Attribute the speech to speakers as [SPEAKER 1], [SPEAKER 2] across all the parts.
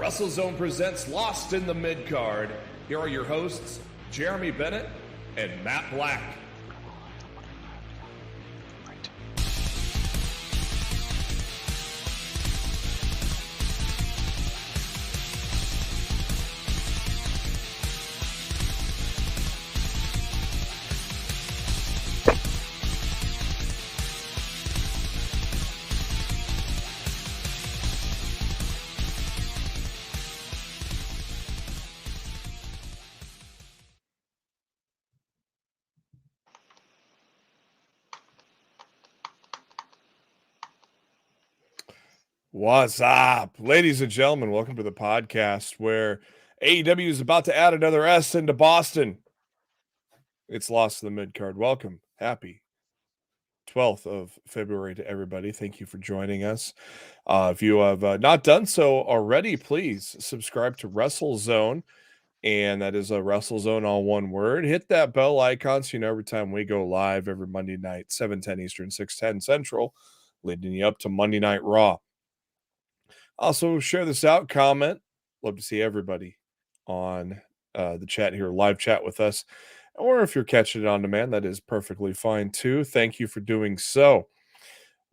[SPEAKER 1] WrestleZone presents Lost in the Midcard. Here are your hosts, Jeremy Bennett and Matt Black. What's up, ladies and gentlemen? Welcome to the podcast where AEW is about to add another S into Boston. It's Lost in the Midcard. Welcome. Happy 12th of February to everybody. Thank you for joining us. If you have not done so already, please subscribe to WrestleZone. And that is a WrestleZone, all one word. Hit that bell icon so you know every time we go live every Monday night, 7:10 Eastern, 6:10 Central, leading you up to Monday Night Raw. Also, share this out, comment. Love to see everybody on the chat here, live chat with us. Or if you're catching it on demand, that is perfectly fine too. Thank you for doing so.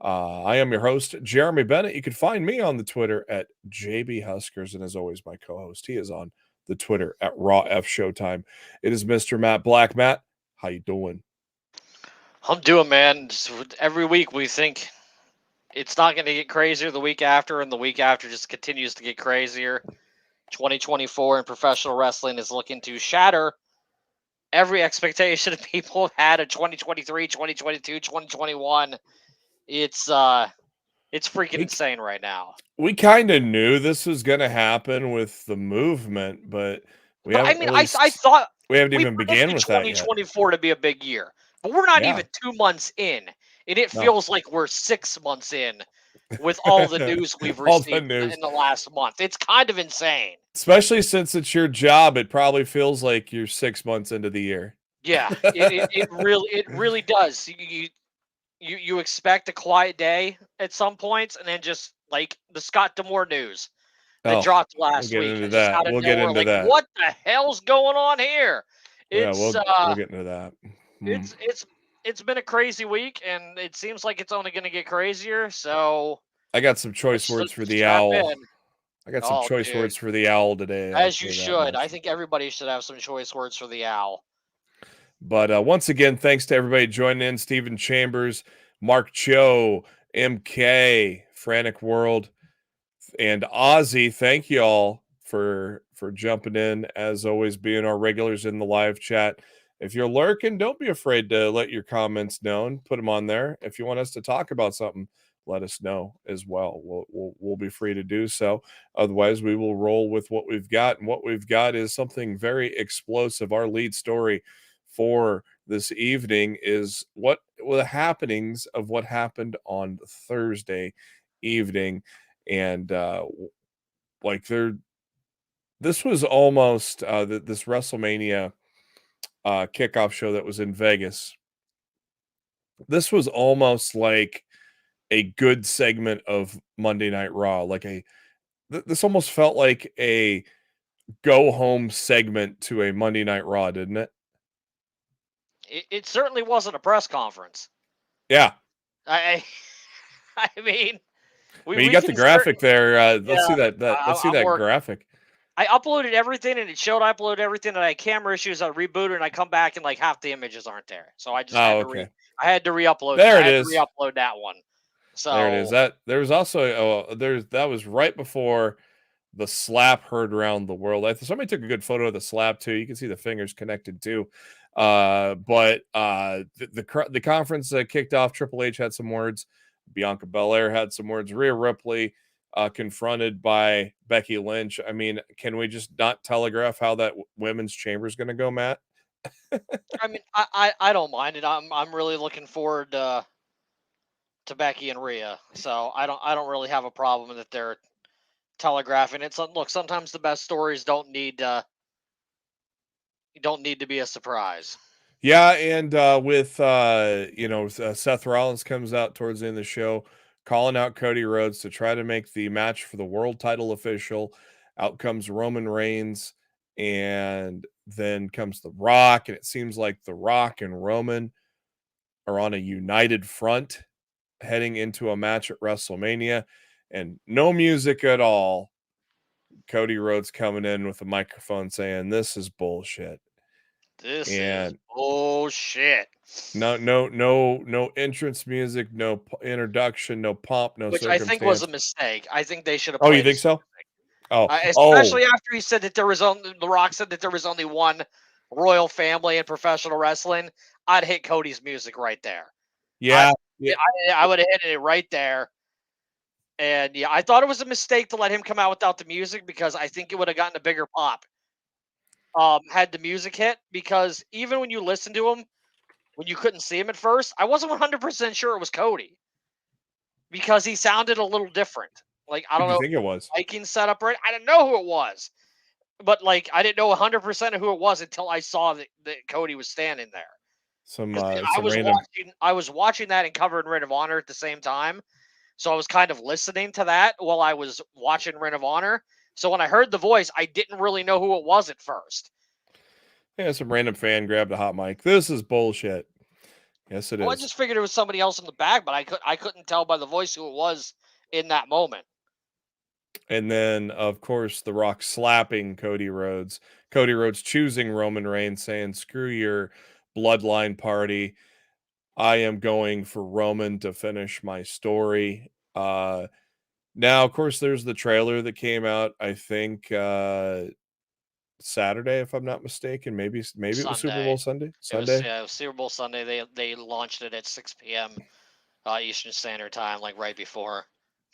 [SPEAKER 1] I am your host, Jeremy Bennett. You can find me on the Twitter at JBHuskers. And as always, my co-host, he is on the Twitter at Raw F Showtime. It is Mr. Matt Black. Matt, how you doing?
[SPEAKER 2] I'm doing, man. Just every week we think it's not going to get crazier the week after, and the week after just continues to get crazier. 2024 in professional wrestling is looking to shatter every expectation people have had in 2023, 2022, 2021. It's freaking insane right now.
[SPEAKER 1] We kind of knew this was going to happen with the movement, but
[SPEAKER 2] I thought
[SPEAKER 1] we haven't even began with that yet.
[SPEAKER 2] 2024 to be a big year, but we're not even 2 months in, and it feels like we're 6 months in with all the news we've received in the last month. It's kind of insane.
[SPEAKER 1] Especially since it's your job, it probably feels like you're 6 months into the year.
[SPEAKER 2] Yeah, it really does. You expect a quiet day at some points, and then just like the Scott D'Amore news that dropped last week.
[SPEAKER 1] We'll get into that.
[SPEAKER 2] What the hell's going on here?
[SPEAKER 1] We'll get into that.
[SPEAKER 2] It's been a crazy week, and it seems like it's only going to get crazier. So
[SPEAKER 1] I got some choice words for the owl. I got some choice words for the owl today.
[SPEAKER 2] As you should. I think everybody should have some choice words for the owl.
[SPEAKER 1] But once again, thanks to everybody joining in. Stephen Chambers, Mark Cho, MK, Frantic World, and Ozzy. Thank you all for jumping in. As always, being our regulars in the live chat. If you're lurking, don't be afraid to let your comments known. Put them on there. If you want us to talk about something, let us know as well. We'll be free to do so. Otherwise, we will roll with what we've got. And what we've got is something very explosive. Our lead story for this evening is what the happenings of what happened on Thursday evening. And this was almost this WrestleMania kickoff show that was in Vegas. This was almost like a good segment of Monday Night Raw. This almost felt like a go home segment to a Monday Night Raw, didn't it?
[SPEAKER 2] It certainly wasn't a press conference.
[SPEAKER 1] Yeah.
[SPEAKER 2] I mean,
[SPEAKER 1] you got the graphic there. Let's see that. Let's see that graphic.
[SPEAKER 2] I uploaded everything, and it showed I uploaded everything, and I had camera issues. I rebooted, and I come back, and like half the images aren't there. So I just I had to re-upload.
[SPEAKER 1] There it is.
[SPEAKER 2] Re-upload that one. So
[SPEAKER 1] there it is. That there was also that was right before the slap heard around the world. Somebody took a good photo of the slap too. You can see the fingers connected too. But the conference kicked off. Triple H had some words. Bianca Belair had some words. Rhea Ripley confronted by Becky Lynch. I mean, can we just not telegraph how that women's chamber is going to go, Matt?
[SPEAKER 2] I mean, I don't mind it. I'm really looking forward to Becky and Rhea. So I don't really have a problem that they're telegraphing it. So look, sometimes the best stories don't need to be a surprise.
[SPEAKER 1] Yeah, and with Seth Rollins comes out towards the end of the show, calling out Cody Rhodes to try to make the match for the world title official. Out comes Roman Reigns, and then comes The Rock, and it seems like The Rock and Roman are on a united front heading into a match at WrestleMania, and no music at all. Cody Rhodes coming in with a microphone saying, "This is bullshit."
[SPEAKER 2] This is
[SPEAKER 1] And
[SPEAKER 2] bullshit.
[SPEAKER 1] no entrance music, no introduction, no pomp, no
[SPEAKER 2] Which I think was a
[SPEAKER 1] circumstance.
[SPEAKER 2] mistake. I think they should have
[SPEAKER 1] Oh, you
[SPEAKER 2] played
[SPEAKER 1] think
[SPEAKER 2] his
[SPEAKER 1] so? Oh,
[SPEAKER 2] especially after he said that there was only The Rock said that there was only one royal family in professional wrestling. I'd hit Cody's music right there.
[SPEAKER 1] yeah.
[SPEAKER 2] I would have hit it right there. And yeah, I thought it was a mistake to let him come out without the music because I think it would have gotten a bigger pop. Had the music hit, because even when you listen to him, when you couldn't see him at first, I wasn't 100% sure it was Cody because he sounded a little different. Like, I
[SPEAKER 1] Who
[SPEAKER 2] don't
[SPEAKER 1] do you
[SPEAKER 2] know,
[SPEAKER 1] think it was?
[SPEAKER 2] Viking setup right. I didn't know who it was, but like I didn't know 100% of who it was until I saw that Cody was standing there.
[SPEAKER 1] Some
[SPEAKER 2] Because
[SPEAKER 1] random.
[SPEAKER 2] I was watching that and covering Ring of Honor at the same time, so I was kind of listening to that while I was watching Ring of Honor. So when I heard the voice, I didn't really know who it was at first.
[SPEAKER 1] Yeah, some random fan grabbed a hot mic. This is bullshit. Yes, it
[SPEAKER 2] Well, I
[SPEAKER 1] is.
[SPEAKER 2] just figured it was somebody else in the back, but I couldn't tell by the voice who it was in that moment.
[SPEAKER 1] And then, of course, The Rock slapping Cody Rhodes. Cody Rhodes choosing Roman Reigns, saying, "Screw your bloodline party. I am going for Roman to finish my story." Now, of course, there's the trailer that came out, I think, Saturday, if I'm not mistaken. Maybe it was Super Bowl
[SPEAKER 2] Sunday.
[SPEAKER 1] Sunday.
[SPEAKER 2] It was
[SPEAKER 1] Sunday.
[SPEAKER 2] Super Bowl Sunday. They launched it at 6 p.m. Eastern Standard Time, like right before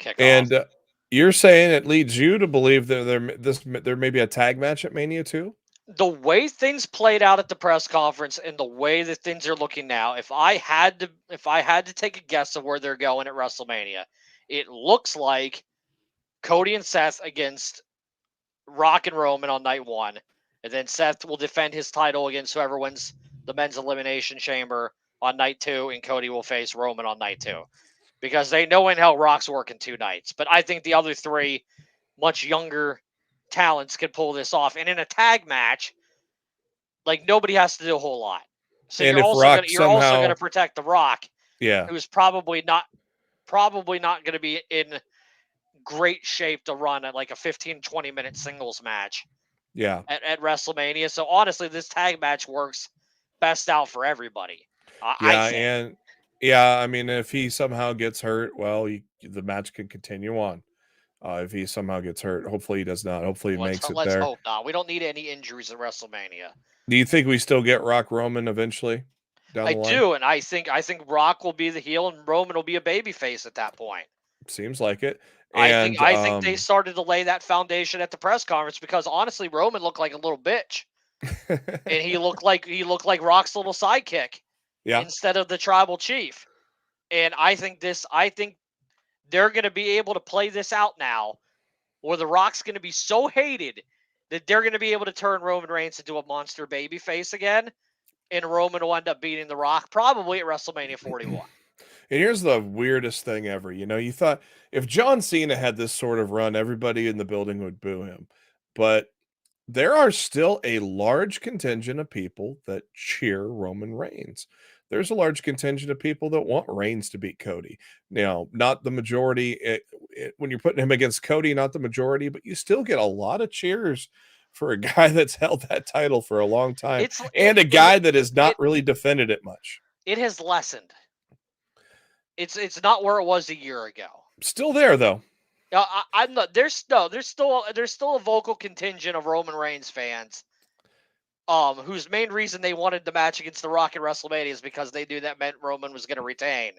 [SPEAKER 2] kickoff.
[SPEAKER 1] And you're saying it leads you to believe that there may be a tag match at Mania too?
[SPEAKER 2] The way things played out at the press conference and the way that things are looking now, if I had to take a guess of where they're going at WrestleMania, it looks like Cody and Seth against Rock and Roman on night one, and then Seth will defend his title against whoever wins the men's elimination chamber on night two, and Cody will face Roman on night two, because they know in hell Rock's working 2 nights. But I think the other three much younger talents could pull this off, and in a tag match, like, nobody has to do a whole lot. So
[SPEAKER 1] And
[SPEAKER 2] you're
[SPEAKER 1] if
[SPEAKER 2] also
[SPEAKER 1] Rock
[SPEAKER 2] gonna
[SPEAKER 1] somehow,
[SPEAKER 2] protect the Rock,
[SPEAKER 1] yeah,
[SPEAKER 2] who's probably not going to be in great shape to run at like a 15-20 minute singles match
[SPEAKER 1] yeah,
[SPEAKER 2] at WrestleMania. So honestly, this tag match works best out for everybody. I
[SPEAKER 1] yeah,
[SPEAKER 2] think.
[SPEAKER 1] and yeah, I mean, if he somehow gets hurt, well, the match can continue on. If he somehow gets hurt, hopefully he does not. Hopefully he makes it
[SPEAKER 2] Let's
[SPEAKER 1] there.
[SPEAKER 2] hope not. We don't need any injuries at WrestleMania.
[SPEAKER 1] Do you think we still get Rock Roman eventually down
[SPEAKER 2] I
[SPEAKER 1] the line?
[SPEAKER 2] do, and I think Rock will be the heel and Roman will be a babyface at that point.
[SPEAKER 1] Seems like it. And
[SPEAKER 2] I think they started to lay that foundation at the press conference, because honestly, Roman looked like a little bitch, and he looked like Rock's little sidekick
[SPEAKER 1] yeah,
[SPEAKER 2] instead of the tribal chief. And I think they're going to be able to play this out now, where the Rock's going to be so hated that they're going to be able to turn Roman Reigns into a monster baby face again, and Roman will end up beating the Rock probably at WrestleMania 41.
[SPEAKER 1] and here's the weirdest thing ever. You thought if John Cena had this sort of run, everybody in the building would boo him. But there are still a large contingent of people that cheer Roman Reigns. There's a large contingent of people that want Reigns to beat Cody. Now, not the majority. When you're putting him against Cody, not the majority, but you still get a lot of cheers for a guy that's held that title for a long time, and a guy that has not really defended it much.
[SPEAKER 2] It has lessened. It's not where it was a year ago.
[SPEAKER 1] Still there though.
[SPEAKER 2] I'm not. There's still a vocal contingent of Roman Reigns fans, whose main reason they wanted the match against The Rock at WrestleMania is because they knew that meant Roman was going to retain.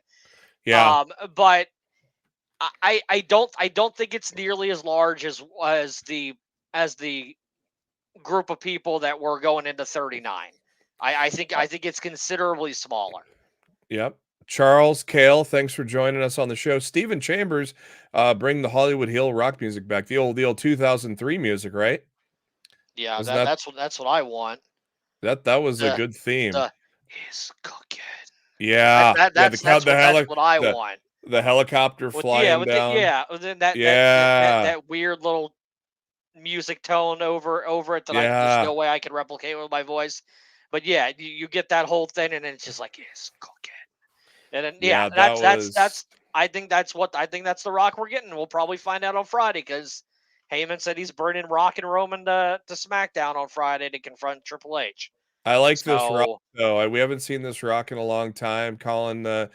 [SPEAKER 1] Yeah.
[SPEAKER 2] But I don't think it's nearly as large as the group of people that were going into 39. I think it's considerably smaller.
[SPEAKER 1] Yep. Charles Cale, thanks for joining us on the show. Stephen Chambers, bring the Hollywood Hill rock music back. The old 2003 music, right?
[SPEAKER 2] Yeah,
[SPEAKER 1] Wasn't that
[SPEAKER 2] that's what I want.
[SPEAKER 1] that was a good theme.
[SPEAKER 2] Is cooking.
[SPEAKER 1] Yeah.
[SPEAKER 2] That's what I want.
[SPEAKER 1] The helicopter flying down.
[SPEAKER 2] Then that weird little music tone over it that there's no way I could replicate with my voice. But yeah, you get that whole thing, and then it's just like, yes, cook it. And then that's I think that's the Rock we're getting. We'll probably find out on Friday because Heyman said he's burning Rock and Roman to SmackDown on Friday to confront Triple H.
[SPEAKER 1] I like this Rock though. We haven't seen this Rock in a long time. Calling the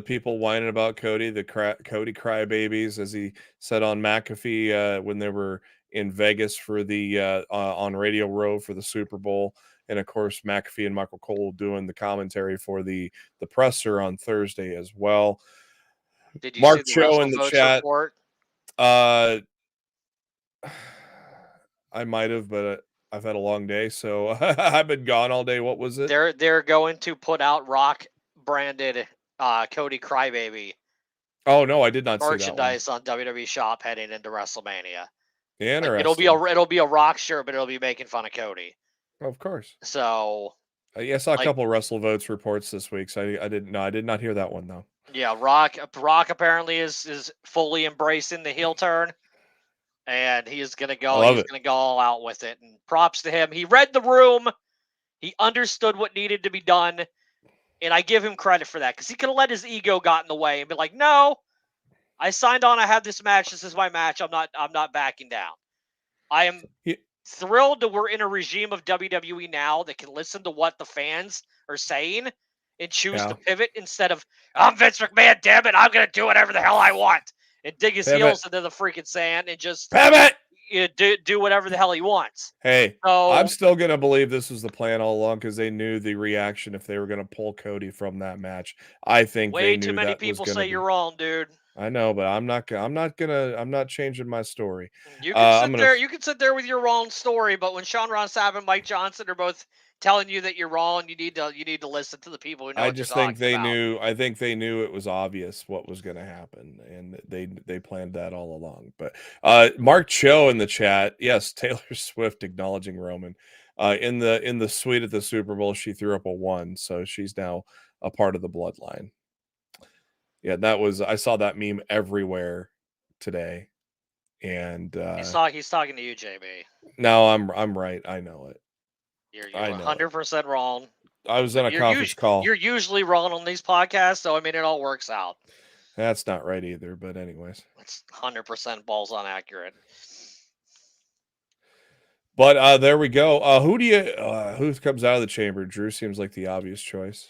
[SPEAKER 1] people whining about Cody, Cody crybabies, as he said on McAfee when they were in Vegas for the on Radio Row for the Super Bowl, and of course McAfee and Michael Cole doing the commentary for the presser on Thursday as well.
[SPEAKER 2] Did you
[SPEAKER 1] Mark
[SPEAKER 2] see the
[SPEAKER 1] Cho in the chat?
[SPEAKER 2] Report?
[SPEAKER 1] I might have, but I've had a long day, so I've been gone all day. What was it?
[SPEAKER 2] They're going to put out Rock branded Cody Crybaby.
[SPEAKER 1] Oh no, I did not see that
[SPEAKER 2] merchandise on WWE Shop heading into WrestleMania.
[SPEAKER 1] Interesting.
[SPEAKER 2] Like, it'll be a Rock shirt, but it'll be making fun of Cody.
[SPEAKER 1] Of course.
[SPEAKER 2] So
[SPEAKER 1] I saw a couple WrestleVotes reports this week, so I did not hear that one though.
[SPEAKER 2] Yeah, Rock apparently is fully embracing the heel turn. And he's gonna go all out with it. And props to him. He read the room. He understood what needed to be done. And I give him credit for that. Because he could have let his ego got in the way and be like, no, I signed on, I have this match. This is my match. I'm not backing down. I am thrilled that we're in a regime of WWE now that can listen to what the fans are saying and choose to pivot instead of, I'm Vince McMahon, damn it, I'm gonna do whatever the hell I want. And dig his heels into the freaking sand and just do whatever the hell he wants.
[SPEAKER 1] Hey, I'm still going to believe this was the plan all along because they knew the reaction if they were going to pull Cody from that match. I think
[SPEAKER 2] way too many people say you're wrong, dude.
[SPEAKER 1] I know, but I'm not changing my story.
[SPEAKER 2] You can sit there with your wrong story, but when Sean Ross Sapp and Mike Johnson are both telling you that you're wrong, you need to listen to the people who know. I think they
[SPEAKER 1] knew it was obvious what was going to happen, and they planned that all along. But Mark Cho in the chat, yes, Taylor Swift acknowledging Roman in the suite at the Super Bowl. She threw up a 1, so she's now a part of the bloodline. Yeah, I saw that meme everywhere today, and
[SPEAKER 2] he's talking to you, JB.
[SPEAKER 1] No, I'm right. I know it.
[SPEAKER 2] You're 100% wrong.
[SPEAKER 1] I was in a conference call.
[SPEAKER 2] You're usually wrong on these podcasts, so I mean it all works out.
[SPEAKER 1] That's not right either, but anyways,
[SPEAKER 2] it's 100% balls on accurate.
[SPEAKER 1] But there we go. Who comes out of the chamber? Drew seems like the obvious choice.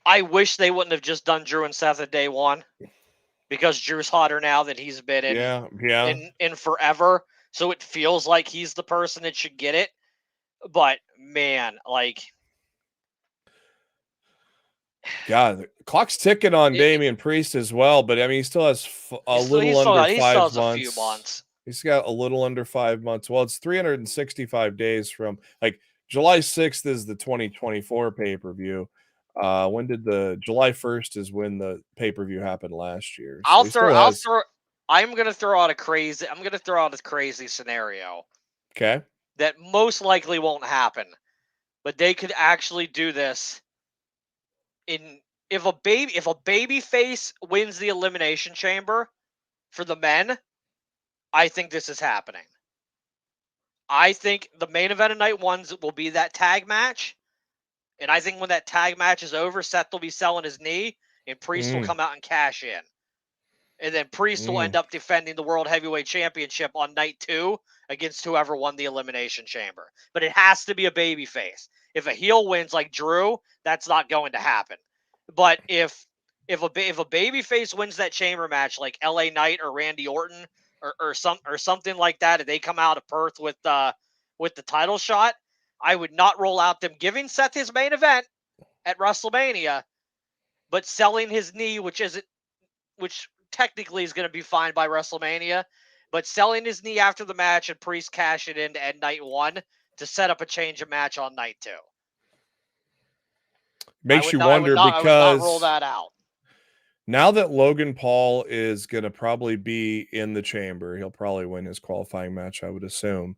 [SPEAKER 2] I wish they wouldn't have just done Drew and Seth at day one, because Drew's hotter now than he's been in forever. So it feels like he's the person that should get it. But man, like,
[SPEAKER 1] God, the clock's ticking on Damian Priest as well. But I mean, he still has a little under 5 months.
[SPEAKER 2] A few months.
[SPEAKER 1] He's got a little under 5 months. Well, it's 365 days from like July 6th is the 2024 pay-per-view. When did July 1st is when the pay-per-view happened last year. So
[SPEAKER 2] I'm gonna throw out a crazy scenario.
[SPEAKER 1] Okay.
[SPEAKER 2] That most likely won't happen, but they could actually do this. If a baby face wins the Elimination Chamber for the men, I think this is happening. I think the main event of night 1 will be that tag match. And I think when that tag match is over, Seth will be selling his knee, and Priest will come out and cash in. And then Priest will end up defending the World Heavyweight Championship on night 2 against whoever won the Elimination Chamber. But it has to be a babyface. If a heel wins like Drew, that's not going to happen. But if a babyface wins that chamber match like LA Knight or Randy Orton or something like that, and they come out of Perth with the title shot, I would not roll out them giving Seth his main event at WrestleMania, but selling his knee, which technically is going to be fine by WrestleMania, but selling his knee after the match and Priest cash it in at night 1 to set up a change of match on night 2.
[SPEAKER 1] Makes you wonder because
[SPEAKER 2] I would not roll that out.
[SPEAKER 1] Now that Logan Paul is going to probably be in the chamber, he'll probably win his qualifying match, I would assume.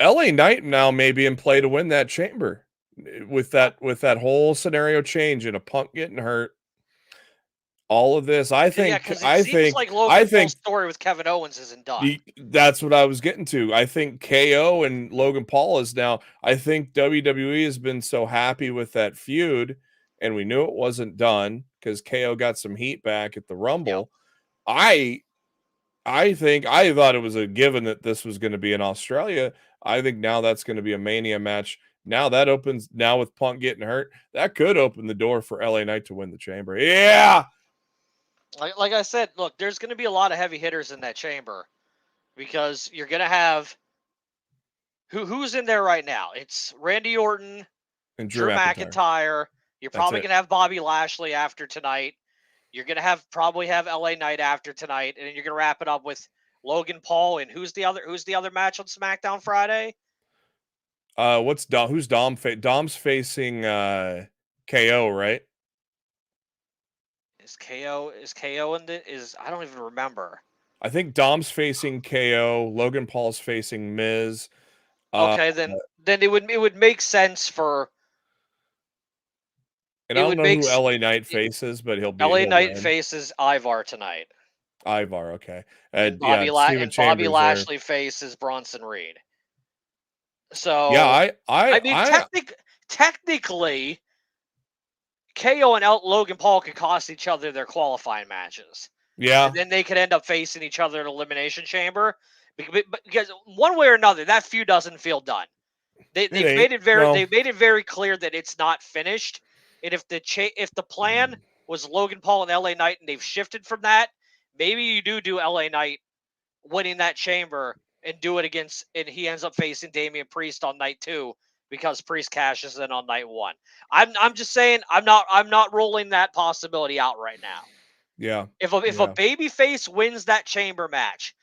[SPEAKER 1] LA Knight now may be in play to win that chamber with that whole scenario change and a Punk getting hurt. all of this. I
[SPEAKER 2] Yeah,
[SPEAKER 1] think
[SPEAKER 2] because it seems like Logan Paul's story with Kevin Owens isn't done.
[SPEAKER 1] That's what I was getting to. I think KO and Logan Paul is now. I think WWE has been so happy with that feud, and we knew it wasn't done because KO got some heat back at the Rumble. Yep. I think I thought it was a given that this was going to be in Australia. I think now that's going to be a Mania match. Now that opens, now with Punk getting hurt, that could open the door for LA Knight to win the Chamber. Yeah.
[SPEAKER 2] Like I said, look, there's going to be a lot of heavy hitters in that Chamber because you're going to have who's in there right now. It's Randy Orton
[SPEAKER 1] And
[SPEAKER 2] Drew McIntyre. You're probably going to have Bobby Lashley after tonight. You're going to probably have LA Knight after tonight, and then you're going to wrap it up with Logan Paul. And who's the other match on SmackDown Friday?
[SPEAKER 1] Who's Dom? Dom's facing KO, right?
[SPEAKER 2] Is KO in I don't even remember.
[SPEAKER 1] I think Dom's facing KO. Logan Paul's facing Miz.
[SPEAKER 2] Okay, then it would make sense for.
[SPEAKER 1] And I don't know who LA Knight faces, but he'll be.
[SPEAKER 2] LA Knight faces Ivar tonight.
[SPEAKER 1] Ivar, okay.
[SPEAKER 2] And Bobby Lashley faces Bronson Reed. So
[SPEAKER 1] yeah,
[SPEAKER 2] I mean, technically, KO and Logan Paul could cost each other their qualifying matches.
[SPEAKER 1] Yeah,
[SPEAKER 2] and then they could end up facing each other in Elimination Chamber. Because one way or another, that feud doesn't feel done. They've made it very clear that it's not finished. And if the plan was Logan Paul and LA Knight, and they've shifted from that, maybe you do LA Knight winning that Chamber and do it against, and he ends up facing Damian Priest on night 2 because Priest cashes in on night 1. I'm just saying I'm not rolling that possibility out right now.
[SPEAKER 1] Yeah.
[SPEAKER 2] If a babyface wins that Chamber match,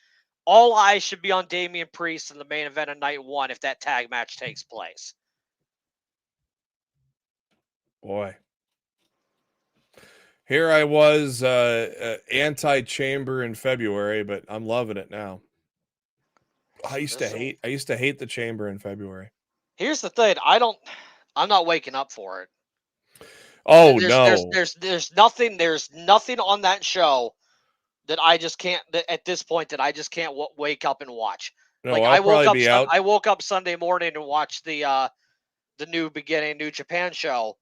[SPEAKER 2] all eyes should be on Damian Priest in the main event of night 1 if that tag match takes place.
[SPEAKER 1] Boy. Here I was anti-Chamber in February, but I'm loving it now. I used to hate the Chamber in February.
[SPEAKER 2] Here's the thing, I'm not waking up for it.
[SPEAKER 1] Oh,
[SPEAKER 2] there's nothing on that show that I just can't at this point that I just can't wake up and watch.
[SPEAKER 1] No, like I
[SPEAKER 2] woke up Sunday morning and watched the New Japan show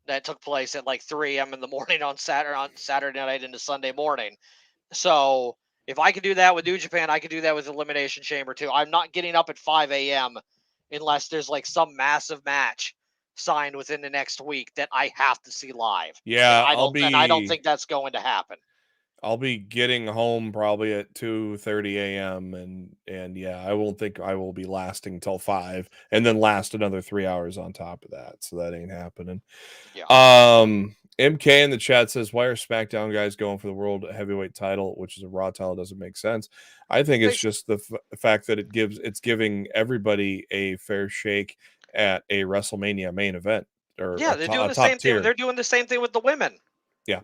[SPEAKER 2] that took place at like 3 a.m. in the morning on Saturday night into Sunday morning. So if I could do that with New Japan, I could do that with Elimination Chamber too. I'm not getting up at 5 a.m. unless there's like some massive match signed within the next week that I have to see live.
[SPEAKER 1] Yeah,
[SPEAKER 2] I don't think that's going to happen.
[SPEAKER 1] I'll be getting home probably at 2:30 a.m. and yeah, I won't think I will be lasting till 5 and then last another 3 hours on top of that. So that ain't happening.
[SPEAKER 2] Yeah.
[SPEAKER 1] MK in the chat says, why are SmackDown guys going for the World Heavyweight title, which is a Raw title? Doesn't make sense. I think it's just the fact that it's giving everybody a fair shake at a WrestleMania main event. They're doing the
[SPEAKER 2] same thing. They're doing the same thing with the women.
[SPEAKER 1] Yeah.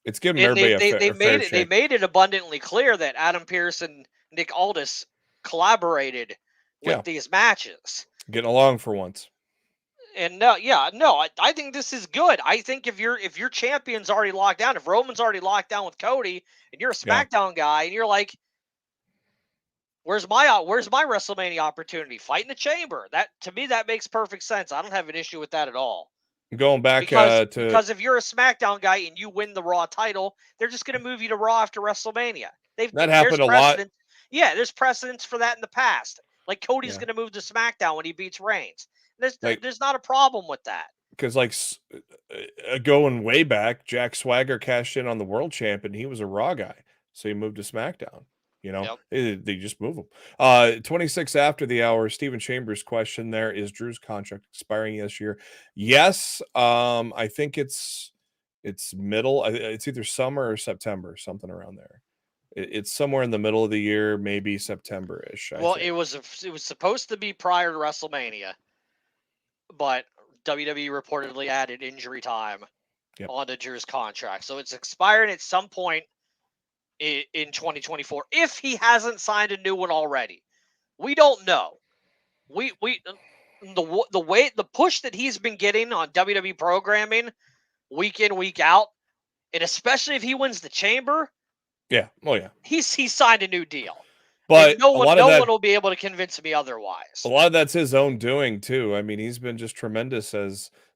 [SPEAKER 1] It's giving everybody a fair shake.
[SPEAKER 2] They made it abundantly clear that Adam Pearce and Nick Aldis collaborated with these matches.
[SPEAKER 1] Getting along for once.
[SPEAKER 2] And I think this is good. I think if your champion's already locked down, if Roman's already locked down with Cody, and you're a SmackDown guy, and you're like, where's my WrestleMania opportunity? Fight in the Chamber. That to me that makes perfect sense. I don't have an issue with that at all.
[SPEAKER 1] Going back
[SPEAKER 2] because if you're a SmackDown guy and you win the Raw title, they're just going to move you to Raw after WrestleMania.
[SPEAKER 1] That happened a lot.
[SPEAKER 2] Yeah, there's precedence for that in the past. Like Cody's going to move to SmackDown when he beats Reigns. There's not a problem with that.
[SPEAKER 1] Because going way back, Jack Swagger cashed in on the world champ and he was a Raw guy, so he moved to SmackDown. They just move him. 26 after the hour, Stephen Chambers' question there, is Drew's contract expiring this year? Yes. I think it's middle. It's either summer or September, something around there. It's somewhere in the middle of the year, maybe September-ish.
[SPEAKER 2] Well, it was supposed to be prior to WrestleMania, but WWE reportedly added injury time onto Drew's contract. So it's expiring at some point in 2024 if he hasn't signed a new one already. We don't know. The push that he's been getting on WWE programming week in, week out And especially if he wins the chamber,
[SPEAKER 1] Yeah. Oh yeah.
[SPEAKER 2] he signed a new deal.
[SPEAKER 1] But
[SPEAKER 2] And no
[SPEAKER 1] a
[SPEAKER 2] one
[SPEAKER 1] lot of that,
[SPEAKER 2] will be able to convince me otherwise.
[SPEAKER 1] a lot of that's his own doing too. I mean, he's been just tremendous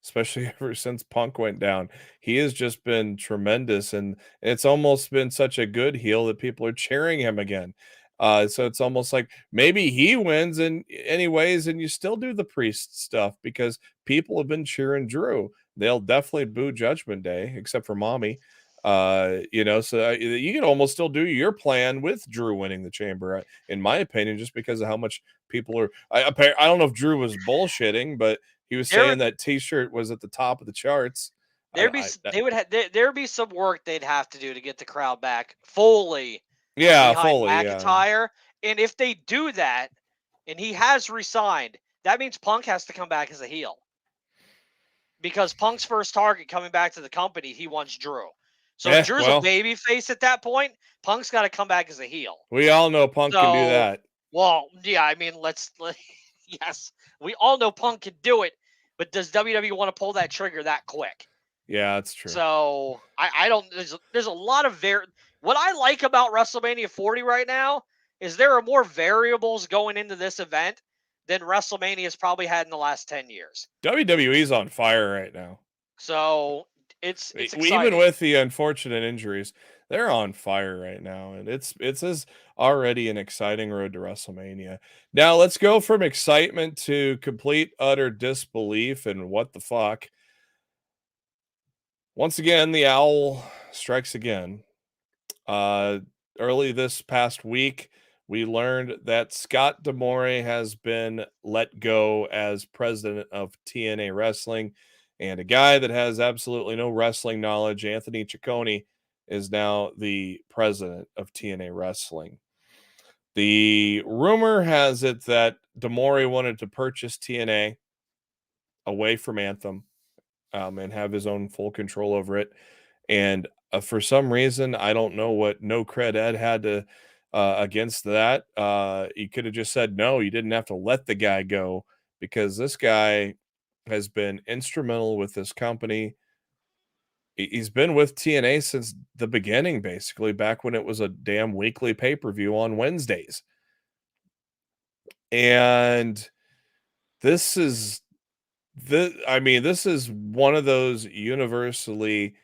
[SPEAKER 1] especially ever since Punk went down. He has just been tremendous, and it's almost been such a good heel that people are cheering him again. So it's almost like maybe he wins in anyways, and you still do the priest stuff because people have been cheering Drew. They'll definitely boo Judgment Day, except for Mommy. So you can almost still do your plan with Drew winning the chamber, in my opinion, just because of how much people are. I don't know if Drew was bullshitting, but he was saying that T-shirt was at the top of the charts.
[SPEAKER 2] There'd be some work they'd have to do to get the crowd back fully.
[SPEAKER 1] Yeah,
[SPEAKER 2] behind
[SPEAKER 1] fully.
[SPEAKER 2] McIntyre, and if they do that, and he has resigned, that means Punk has to come back as a heel. Because Punk's first target coming back to the company, he wants Drew. So if Drew's a baby face at that point, Punk's got to come back as a heel.
[SPEAKER 1] We all know Punk can do that.
[SPEAKER 2] Well, yeah, I mean, yes, we all know Punk can do it, but does WWE want to pull that trigger that quick?
[SPEAKER 1] Yeah, that's true.
[SPEAKER 2] So I don't. There's a lot of What I like about WrestleMania 40 right now is there are more variables going into this event than WrestleMania has probably had in the last 10 years.
[SPEAKER 1] WWE's on fire right now.
[SPEAKER 2] So it's exciting.
[SPEAKER 1] Even with the unfortunate injuries, they're on fire right now, and it's already an exciting road to WrestleMania. Now let's go from excitement to complete utter disbelief and what the fuck. Once again, the owl strikes again. Early this past week, we learned that Scott D'Amore has been let go as president of TNA Wrestling, and a guy that has absolutely no wrestling knowledge, Anthony Ciccone, is now the president of TNA Wrestling. The rumor has it that D'Amore wanted to purchase TNA away from Anthem, and have his own full control over it. And for some reason, I don't know what No Cred Ed had to against that. You could have just said no. You didn't have to let the guy go, because this guy has been instrumental with this company. He's been with TNA since the beginning, basically, back when it was a damn weekly pay-per-view on Wednesdays. And this is one of those universally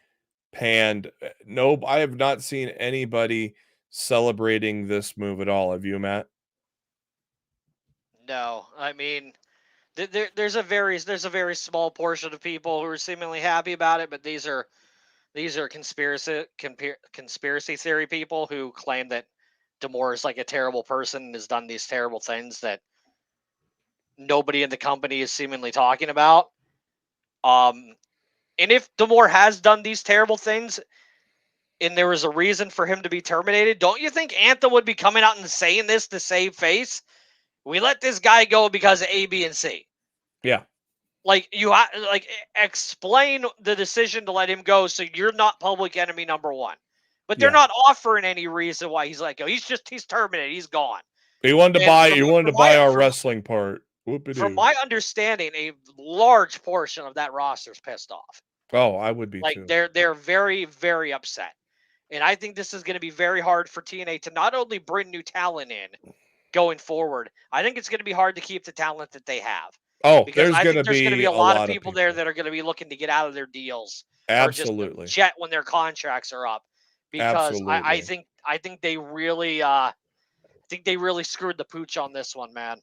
[SPEAKER 1] panned. No, I have not seen anybody celebrating this move at all. Have you, Matt?
[SPEAKER 2] No, I mean, there's a very small portion of people who are seemingly happy about it, but these are conspiracy theory people who claim that D'Amore is like a terrible person and has done these terrible things that nobody in the company is seemingly talking about. And if D'Amore has done these terrible things and there was a reason for him to be terminated, don't you think Anthem would be coming out and saying this to save face? We let this guy go because of A, B, and C.
[SPEAKER 1] Yeah.
[SPEAKER 2] Like explain the decision to let him go so you're not public enemy number one. But they're not offering any reason why he's let go. He's terminated. He's gone.
[SPEAKER 1] He wanted to buy our wrestling part. Whoop-a-doo.
[SPEAKER 2] From my understanding, a large portion of that roster is pissed off.
[SPEAKER 1] Oh, I would be too.
[SPEAKER 2] They're very, very upset. And I think this is going to be very hard for TNA to not only bring new talent in going forward. I think it's going to be hard to keep the talent that they have.
[SPEAKER 1] Oh,
[SPEAKER 2] because
[SPEAKER 1] there's going to be
[SPEAKER 2] a lot of people there that are going to be looking to get out of their deals.
[SPEAKER 1] Absolutely.
[SPEAKER 2] Or just jet when their contracts are up. Because I think they really screwed the pooch on this one, man.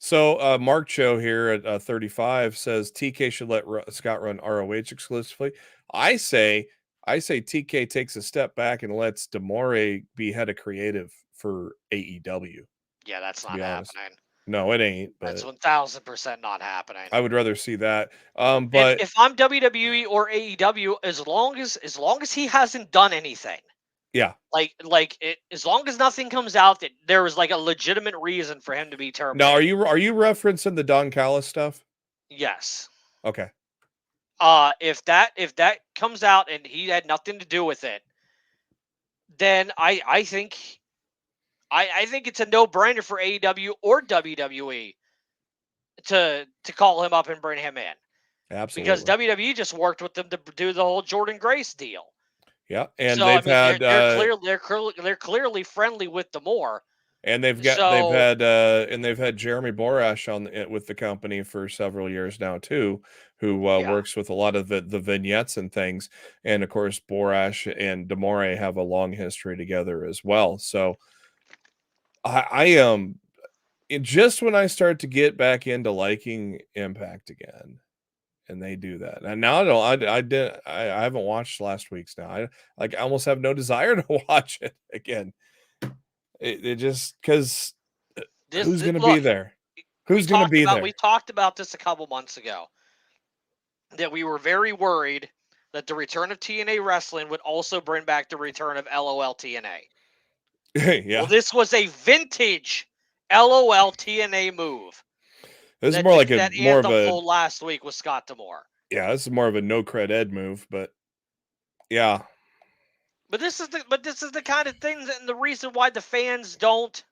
[SPEAKER 1] So Mark Cho here at 35 says TK should let Scott run ROH exclusively. I say TK takes a step back and lets D'Amore be head of creative for AEW.
[SPEAKER 2] Yeah, that's not happening.
[SPEAKER 1] No, it ain't. But
[SPEAKER 2] that's 1,000% not happening.
[SPEAKER 1] I would rather see that. But
[SPEAKER 2] if I'm WWE or AEW, as long as he hasn't done anything.
[SPEAKER 1] Yeah.
[SPEAKER 2] As long as nothing comes out that there was like a legitimate reason for him to be terminated.
[SPEAKER 1] Now, are you referencing the Don Callis stuff?
[SPEAKER 2] Yes.
[SPEAKER 1] Okay.
[SPEAKER 2] If that comes out and he had nothing to do with it, then I think it's a no-brainer for AEW or WWE to call him up and bring him in.
[SPEAKER 1] Absolutely.
[SPEAKER 2] Because WWE just worked with them to do the whole Jordan Grace deal.
[SPEAKER 1] Yeah, and
[SPEAKER 2] So I
[SPEAKER 1] they've
[SPEAKER 2] mean,
[SPEAKER 1] had
[SPEAKER 2] they're clearly friendly with D'Amore.
[SPEAKER 1] and they've
[SPEAKER 2] So
[SPEAKER 1] had Jeremy Borash on with the company for several years now too, who
[SPEAKER 2] yeah,
[SPEAKER 1] works with a lot of the vignettes and things. And of course, Borash and D'Amore have a long history together as well. So I am just when I start to get back into liking Impact again, and they do that. And now I haven't watched last week's now. I almost have no desire to watch it again. It just because who's going to be
[SPEAKER 2] look,
[SPEAKER 1] there? Who's going to be
[SPEAKER 2] we
[SPEAKER 1] there?
[SPEAKER 2] talked about this a couple months ago, that we were very worried that the return of TNA wrestling would also bring back the return of LOL TNA. Well,
[SPEAKER 1] Yeah,
[SPEAKER 2] this was a vintage LOL TNA move
[SPEAKER 1] this is
[SPEAKER 2] that
[SPEAKER 1] more like
[SPEAKER 2] that
[SPEAKER 1] more of
[SPEAKER 2] Anthem
[SPEAKER 1] a
[SPEAKER 2] pulled last week with Scott D'Amore.
[SPEAKER 1] yeah. This is more of a no cred Ed move, but yeah,
[SPEAKER 2] But this is the kind of thing that, and the reason why the fans don't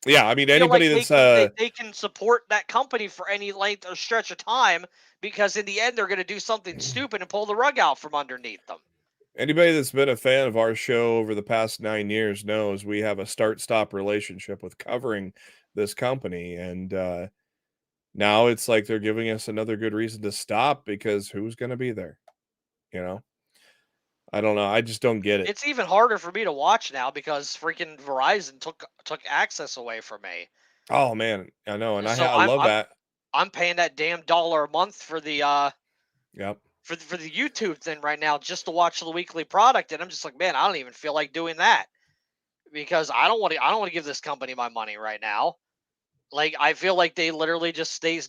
[SPEAKER 1] yeah. I mean,
[SPEAKER 2] feel like
[SPEAKER 1] anybody that's
[SPEAKER 2] they can support that company for any length or stretch of time, because in the end they're going to do something stupid and pull the rug out from underneath them.
[SPEAKER 1] anybody that's been a fan of our show over the past 9 years knows we have a start-stop relationship with covering this company, and now it's like they're giving us another good reason to stop because who's going to be there? You know, I don't know. I just don't get it.
[SPEAKER 2] It's even harder for me to watch now because freaking Verizon took access away from me.
[SPEAKER 1] Oh man, I know, and
[SPEAKER 2] So
[SPEAKER 1] I love that.
[SPEAKER 2] I'm paying that damn $1 a month for the
[SPEAKER 1] Yep.
[SPEAKER 2] for the YouTube thing right now just to watch the weekly product, and I'm just like, man, I don't even feel like doing that because I don't want to give this company my money right now. Like, I feel like they literally just they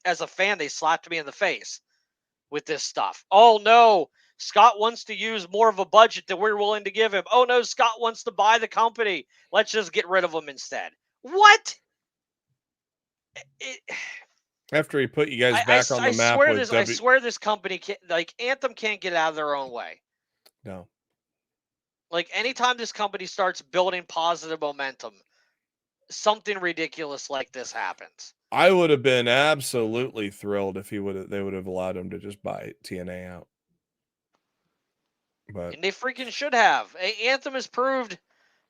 [SPEAKER 2] as a fan, they slapped me in the face with this stuff. Oh no, Scott wants to use more of a budget than we're willing to give him. Oh no, Scott wants to buy the company. Let's just get rid of him instead. What? It,
[SPEAKER 1] After he put you guys back on the map with
[SPEAKER 2] I swear this company can't, like, Anthem can't get out of their own way.
[SPEAKER 1] No.
[SPEAKER 2] Like, anytime this company starts building positive momentum, something ridiculous like this happens.
[SPEAKER 1] I would have been absolutely thrilled if they would have allowed him to just buy TNA out. But
[SPEAKER 2] And they freaking should have. Anthem has proved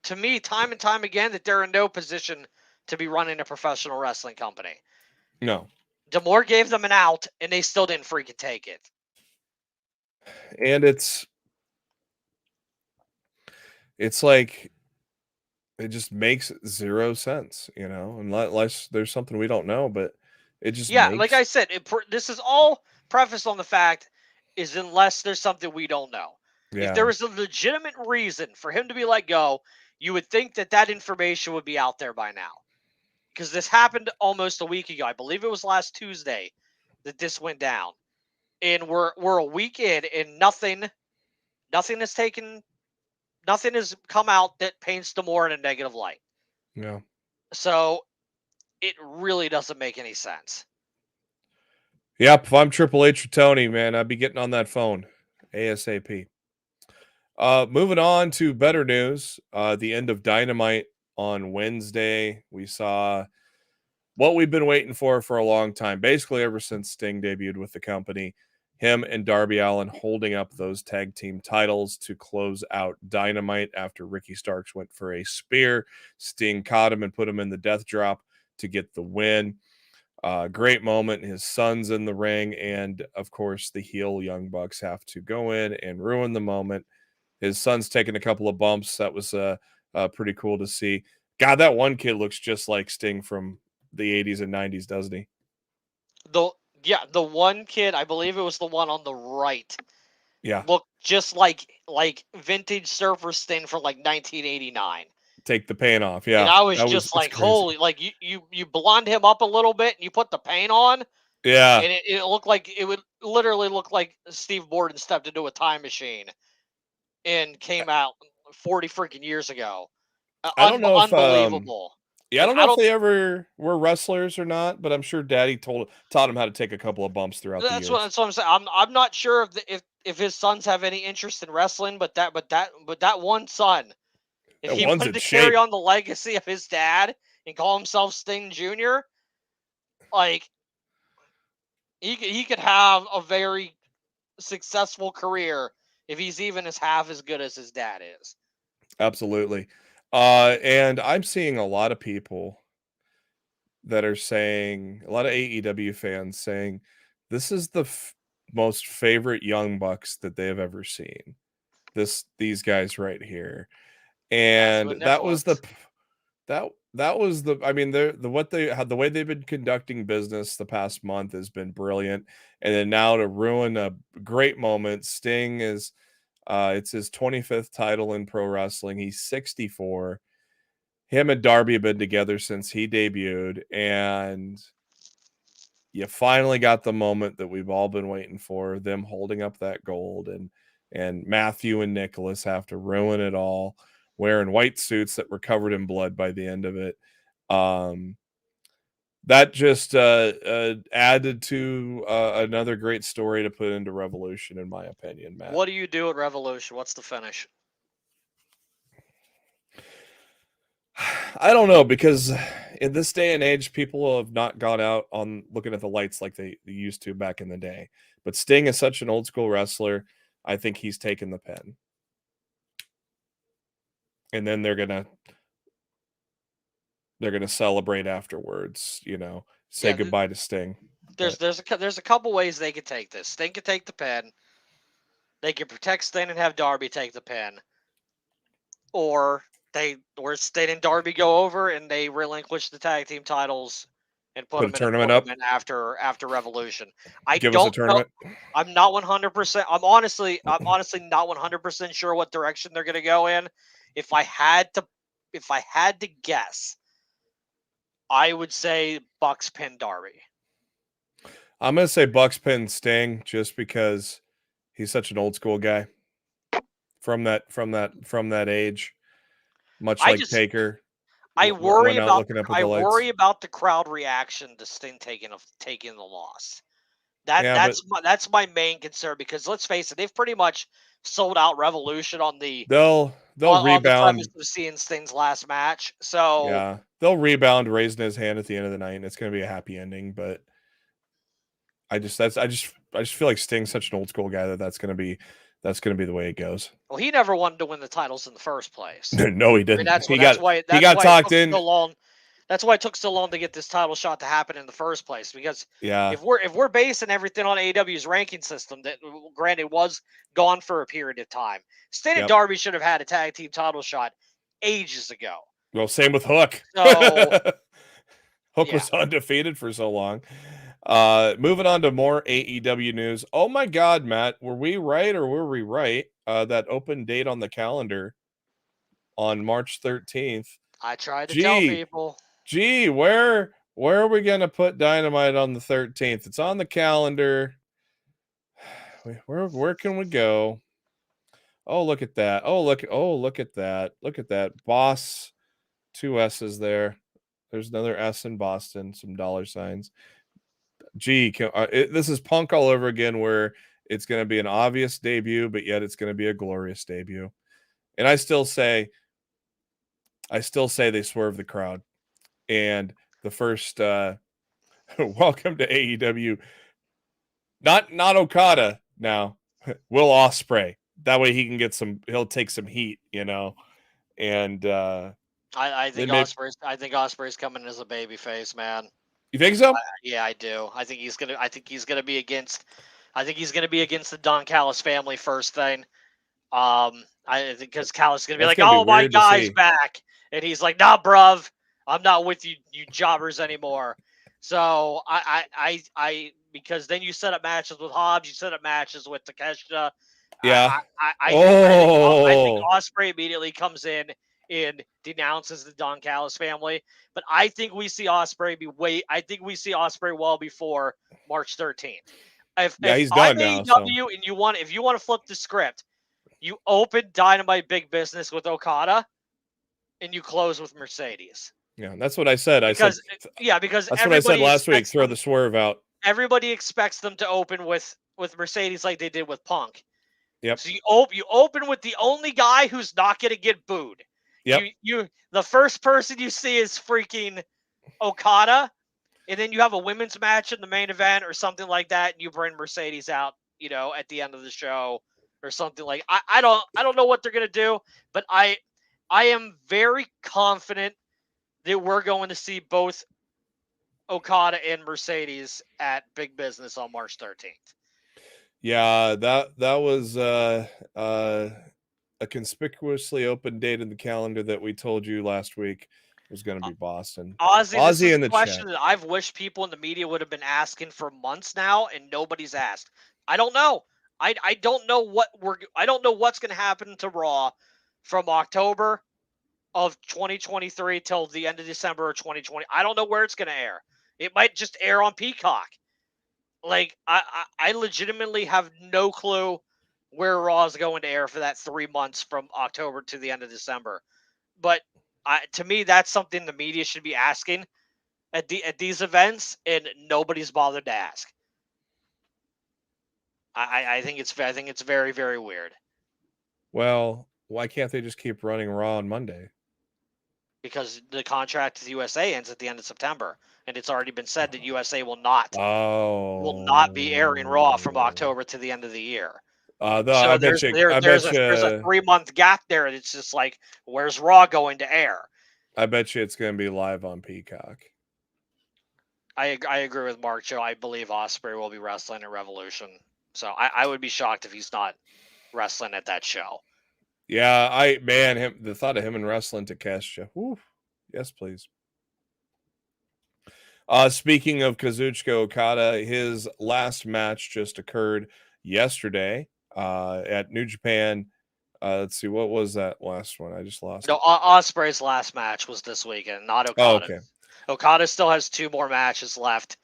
[SPEAKER 2] to me time and time again that they're in no position to be running a professional wrestling company.
[SPEAKER 1] no.
[SPEAKER 2] D'Amore gave them an out, and they still didn't freaking take it.
[SPEAKER 1] And it's like it just makes zero sense, unless there's something we don't know, but it just
[SPEAKER 2] Like I said, this is all prefaced on the fact is unless there's something we don't know. If there was a legitimate reason for him to be let go, you would think that information would be out there by now. Because this happened almost a week ago. I believe it was last Tuesday that this went down. And we're a week in, and nothing has come out that paints D'Amore in a negative light.
[SPEAKER 1] Yeah.
[SPEAKER 2] So it really doesn't make any sense.
[SPEAKER 1] Yep, if I'm Triple H or Tony, man, I'd be getting on that phone ASAP. Moving on to better news. The end of Dynamite on Wednesday. We saw what we've been waiting for a long time, basically ever since Sting debuted with the company. Him and Darby Allin holding up those tag team titles to close out Dynamite after Ricky Starks went for a spear. Sting caught him and put him in the death drop to get the win. Great moment. His son's in the ring, and of course, the heel Young Bucks have to go in and ruin the moment. His son's taking a couple of bumps. That was pretty cool to see. God, that one kid looks just like Sting from the 80s and 90s, doesn't he?
[SPEAKER 2] The one kid, I believe it was the one on the right.
[SPEAKER 1] Yeah.
[SPEAKER 2] Looked just like vintage Surfer Sting from like 1989.
[SPEAKER 1] Take the paint off. Yeah.
[SPEAKER 2] And I was just like,
[SPEAKER 1] crazy.
[SPEAKER 2] holy, like you blonde him up a little bit and you put the paint on.
[SPEAKER 1] Yeah.
[SPEAKER 2] And it looked like it would literally look like Steve Borden stepped into a time machine and came out 40 freaking years ago.
[SPEAKER 1] I don't know if
[SPEAKER 2] unbelievable.
[SPEAKER 1] I don't know if they ever were wrestlers or not, but I'm sure Daddy taught him how to take a couple of bumps throughout the years.
[SPEAKER 2] That's what I'm saying. I'm not sure if his sons have any interest in wrestling, but that one son, if he wanted to carry on the legacy of his dad and call himself Sting Jr., like he could have a very successful career if he's even half as good as his dad is.
[SPEAKER 1] Absolutely. And I'm seeing a lot of people that are saying, a lot of AEW fans saying, this is the most favorite Young Bucks that they have ever seen. These guys right here. And that was the I mean, the way they've been conducting business the past month has been brilliant. And then now to ruin a great moment, Sting is it's his 25th title in pro wrestling. He's 64. Him and Darby have been together since he debuted, and you finally got the moment that we've all been waiting for, them holding up that gold, and Matthew and Nicholas have to ruin it all, wearing white suits that were covered in blood by the end of it. That just added to another great story to put into Revolution, in my opinion, Matt.
[SPEAKER 2] What do you do at Revolution? What's the finish?
[SPEAKER 1] I don't know, because in this day and age, people have not gone out on looking at the lights like they used to back in the day. But Sting is such an old school wrestler. I think he's taken the pen. And then they're gonna celebrate afterwards, say goodbye to Sting.
[SPEAKER 2] There's a couple ways they could take this. Sting could take the pen. They could protect Sting and have Darby take the pen. Or Sting and Darby go over and they relinquish the tag team titles and put them in a tournament after Revolution.
[SPEAKER 1] Give us a tournament.
[SPEAKER 2] I'm not 100%. I'm honestly not 100% sure what direction they're going to go in. If I had to guess, I would say Bucks pin Darby.
[SPEAKER 1] I'm going to say Bucks pin Sting just because he's such an old school guy from that age, much like Taker.
[SPEAKER 2] I worry about the crowd reaction to Sting taking the loss. That's my main concern, because let's face it, they've pretty much sold out Revolution on the
[SPEAKER 1] they'll rebound
[SPEAKER 2] of seeing Sting's last match. So
[SPEAKER 1] yeah, they'll rebound, raising his hand at the end of the night, and it's going to be a happy ending. But I just feel like Sting's such an old school guy that's going to be the way it goes.
[SPEAKER 2] Well, he never wanted to win the titles in the first place.
[SPEAKER 1] No, he didn't.
[SPEAKER 2] I mean, that's why
[SPEAKER 1] he got talked in.
[SPEAKER 2] So long. That's why it took so long to get this title shot to happen in the first place. Because if we're basing everything on AEW's ranking system, that granted was gone for a period of time, Sting and Darby should have had a tag team title shot ages ago.
[SPEAKER 1] Well, same with Hook.
[SPEAKER 2] So,
[SPEAKER 1] Hook was undefeated for so long. Moving on to more AEW news. Oh my God, Matt, were we right or were we right? That open date on the calendar on March 13th.
[SPEAKER 2] I tried to tell people.
[SPEAKER 1] Gee, where are we gonna put Dynamite on the 13th? It's on the calendar. Where can we go? Oh, look at that. Oh, look at that. Look at that. Boss, 2 S's there. There's another S in Boston, some dollar signs. Gee, this is Punk all over again, where it's going to be an obvious debut, but yet it's going to be a glorious debut. And I still say they swerve the crowd. And the first welcome to AEW. Not Okada now. Will Ospreay. That way he can get he'll take some heat, And
[SPEAKER 2] I think Ospreay's coming as a babyface, man.
[SPEAKER 1] You think so?
[SPEAKER 2] Yeah, I do. I think he's gonna be against the Don Callis family first thing. I think because Callis is gonna be like, "Oh, my guy's back," and he's like, "Nah, bruv, I'm not with you jobbers anymore." So I because then you set up matches with Hobbs, you set up matches with Takeshita.
[SPEAKER 1] Yeah.
[SPEAKER 2] I think Ospreay immediately comes in and denounces the Don Callis family, but I think we see Ospreay well before March 13th. If
[SPEAKER 1] he's done now.
[SPEAKER 2] AEW, and if you want to flip the script, you open Dynamite Big Business with Okada, and you close with Mercedes.
[SPEAKER 1] Yeah, that's what I said.
[SPEAKER 2] Because
[SPEAKER 1] that's what I said last week. Throw the swerve out.
[SPEAKER 2] Everybody expects them to open with Mercedes like they did with Punk.
[SPEAKER 1] Yep.
[SPEAKER 2] So you open with the only guy who's not going to get booed.
[SPEAKER 1] Yep.
[SPEAKER 2] The first person you see is freaking Okada, and then you have a women's match in the main event or something like that, and you bring Mercedes out at the end of the show or something like. I don't know what they're gonna do, but I am very confident that we're going to see both Okada and Mercedes at Big Business on March 13th.
[SPEAKER 1] Yeah, that was a conspicuously open date in the calendar that we told you last week was going to be Boston.
[SPEAKER 2] Ozzy, this is
[SPEAKER 1] in
[SPEAKER 2] a
[SPEAKER 1] the
[SPEAKER 2] question
[SPEAKER 1] chat.
[SPEAKER 2] that I've wished people in the media would have been asking for months now, and nobody's asked. I don't know. I don't know I don't know what's going to happen to Raw from October of 2023 till the end of December of 2020. I don't know where it's going to air. It might just air on Peacock. Like I legitimately have no clue where Raw is going to air for that 3 months from October to the end of December. But to me, that's something the media should be asking at these events, and nobody's bothered to ask. I think it's very, very weird.
[SPEAKER 1] Well, why can't they just keep running Raw on Monday?
[SPEAKER 2] Because the contract with USA ends at the end of September, and it's already been said that USA will not be airing Raw from October to the end of the year. So
[SPEAKER 1] I bet
[SPEAKER 2] there's a 3-month gap there, and it's just like, where's Raw going to air?
[SPEAKER 1] I bet you it's going to be live on Peacock.
[SPEAKER 2] I agree with Mark Joe. I believe Ospreay will be wrestling at Revolution. So I would be shocked if he's not wrestling at that show.
[SPEAKER 1] Yeah, the thought of him in wrestling to Kesha. Whew. Yes, please. Speaking of Kazuchika Okada, his last match just occurred yesterday at New Japan. Let's see, what was that last one? I just lost.
[SPEAKER 2] No, Ospreay's last match was this weekend, not Okada.
[SPEAKER 1] Oh, okay.
[SPEAKER 2] Okada still has 2 more matches left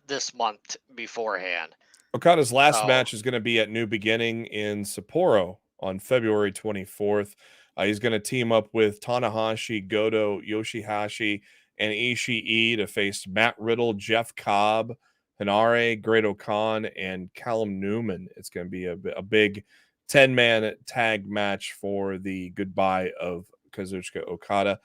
[SPEAKER 2] this month beforehand.
[SPEAKER 1] Okada's last match is going to be at New Beginning in Sapporo on February 24th. He's going to team up with Tanahashi, Goto, Yoshihashi, and Ishii to face Matt Riddle, Jeff Cobb, Hanare, Great-O-Khan, and Callum Newman. It's going to be a big 10-man tag match for the goodbye of Kazuchika Okada.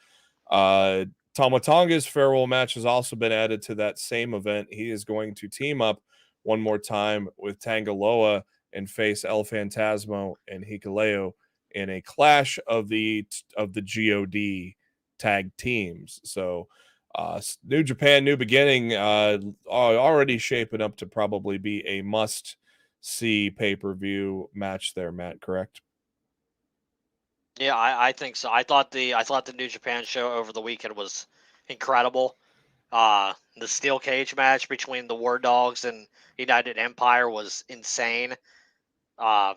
[SPEAKER 1] Tama Tonga's farewell match has also been added to that same event. He is going to team up one more time with Tangaloa and face El Phantasmo and Hikuleo in a clash of the GOD tag teams. So New Japan, New Beginning already shaping up to probably be a must-see pay-per-view match there, Matt, correct?
[SPEAKER 2] Yeah, I think so. I thought the New Japan show over the weekend was incredible. The steel cage match between the War Dogs and United Empire was insane. I've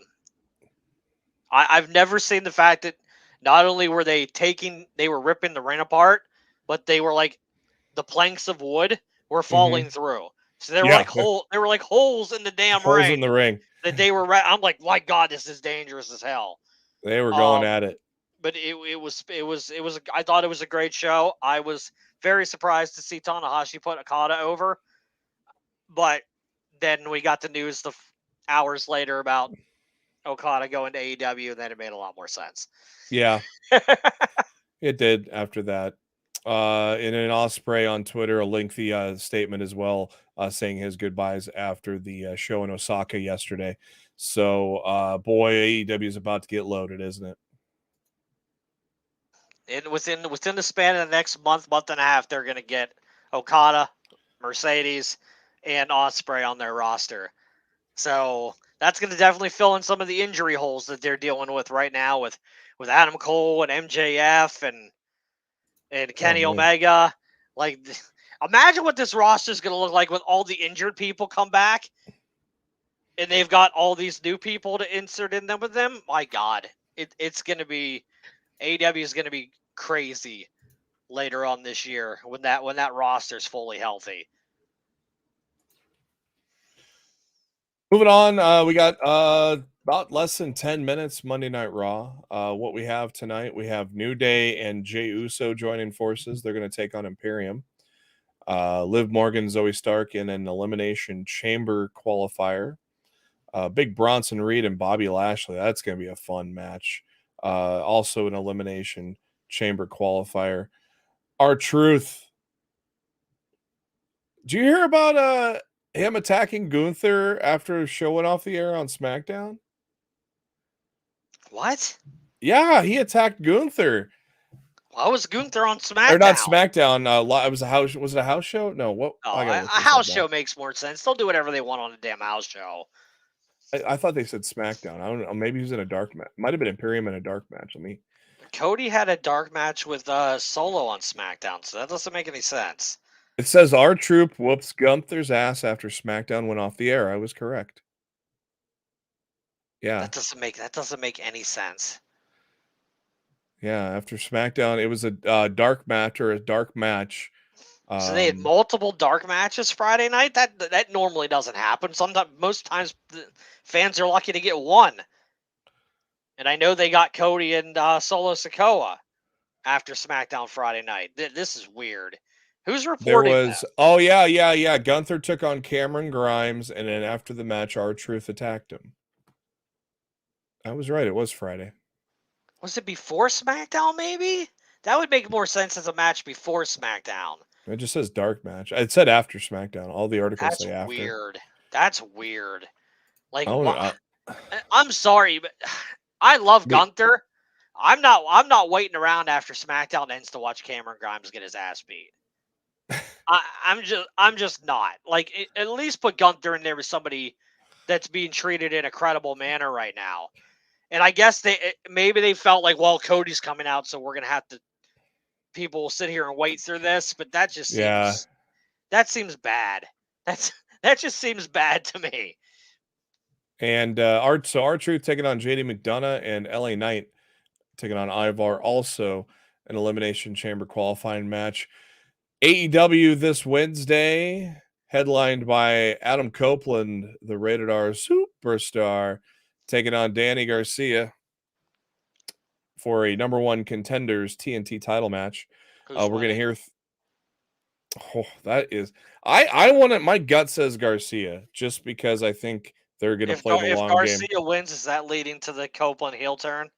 [SPEAKER 2] never seen the fact that not only were they ripping the ring apart, but they were like, the planks of wood were falling through. So they were like holes in the damn
[SPEAKER 1] holes in the ring
[SPEAKER 2] that they were. I'm like, my God, this is dangerous as hell.
[SPEAKER 1] They were going at it.
[SPEAKER 2] But it was I thought it was a great show. I was very surprised to see Tanahashi put Okada over, but then we got the news hours later about Okada going to AEW, and then it made a lot more sense.
[SPEAKER 1] Yeah, it did after that. In an Ospreay on Twitter, a lengthy statement as well, saying his goodbyes after the show in Osaka yesterday. So, boy, AEW is about to get loaded, isn't it?
[SPEAKER 2] And within the span of the next month and a half, they're going to get Okada, Mercedes, and Ospreay on their roster. So that's going to definitely fill in some of the injury holes that they're dealing with right now with Adam Cole and MJF and Kenny Omega. Like, imagine what this roster is going to look like with all the injured people come back, and they've got all these new people to insert in them with them. My God, it's going to be. AEW is going to be crazy later on this year when that roster is fully healthy.
[SPEAKER 1] Moving on, we got about less than 10 minutes Monday Night Raw. What we have tonight, we have New Day and Jey Uso joining forces. They're going to take on Imperium. Liv Morgan, Zoe Stark in an Elimination Chamber qualifier. Big Bronson Reed and Bobby Lashley. That's going to be a fun match. Also an Elimination Chamber qualifier. R-Truth. Do you hear about him attacking Gunther after showing off the air on SmackDown?
[SPEAKER 2] What?
[SPEAKER 1] Yeah, he attacked Gunther.
[SPEAKER 2] Why was Gunther on
[SPEAKER 1] Or not
[SPEAKER 2] SmackDown?
[SPEAKER 1] SmackDown. It was a house. Was it a house show? No. What?
[SPEAKER 2] Oh,
[SPEAKER 1] I gotta
[SPEAKER 2] a
[SPEAKER 1] look this
[SPEAKER 2] house
[SPEAKER 1] up
[SPEAKER 2] show
[SPEAKER 1] now.
[SPEAKER 2] makes more sense. They'll do whatever they want on a damn house show.
[SPEAKER 1] I thought they said SmackDown. I don't know. Maybe he was in a dark match. Might have been Imperium in a dark match.
[SPEAKER 2] Cody had a dark match with Solo on SmackDown, so that doesn't make any sense.
[SPEAKER 1] It says our troop whoops Gunther's ass after SmackDown went off the air. I was correct. Yeah.
[SPEAKER 2] That doesn't make any sense.
[SPEAKER 1] Yeah, after SmackDown, it was a dark match or a dark match.
[SPEAKER 2] So they had multiple dark matches Friday night. That normally doesn't happen. Most times, fans are lucky to get one. And I know they got Cody and Solo Sikoa after SmackDown Friday night. This is weird. Who's reporting that?
[SPEAKER 1] Oh yeah. Gunther took on Cameron Grimes, and then after the match, R-Truth attacked him. I was right. It was Friday.
[SPEAKER 2] Was it before SmackDown? Maybe that would make more sense as a match before SmackDown.
[SPEAKER 1] It just says dark match. It said after SmackDown. All the articles say after.
[SPEAKER 2] Weird. That's weird. Like,
[SPEAKER 1] I'm
[SPEAKER 2] sorry, but I love Gunther. I'm not waiting around after SmackDown ends to watch Cameron Grimes get his ass beat. I'm just not. Like, at least put Gunther in there with somebody that's being treated in a credible manner right now. And I guess maybe they felt like, well, Cody's coming out, so we're gonna have to. People will sit here and wait through this, but that just seems bad. That just seems bad to me.
[SPEAKER 1] And R-Truth taking on JD McDonough, and LA Knight taking on Ivar, also an Elimination Chamber qualifying match. AEW this Wednesday, headlined by Adam Copeland, the Rated R superstar, taking on Danny Garcia for a number one contenders TNT title match. We're going to hear. That is. I want it. My gut says Garcia, just because I think they're going to play the long game.
[SPEAKER 2] If Garcia wins, is that leading to the Copeland heel turn?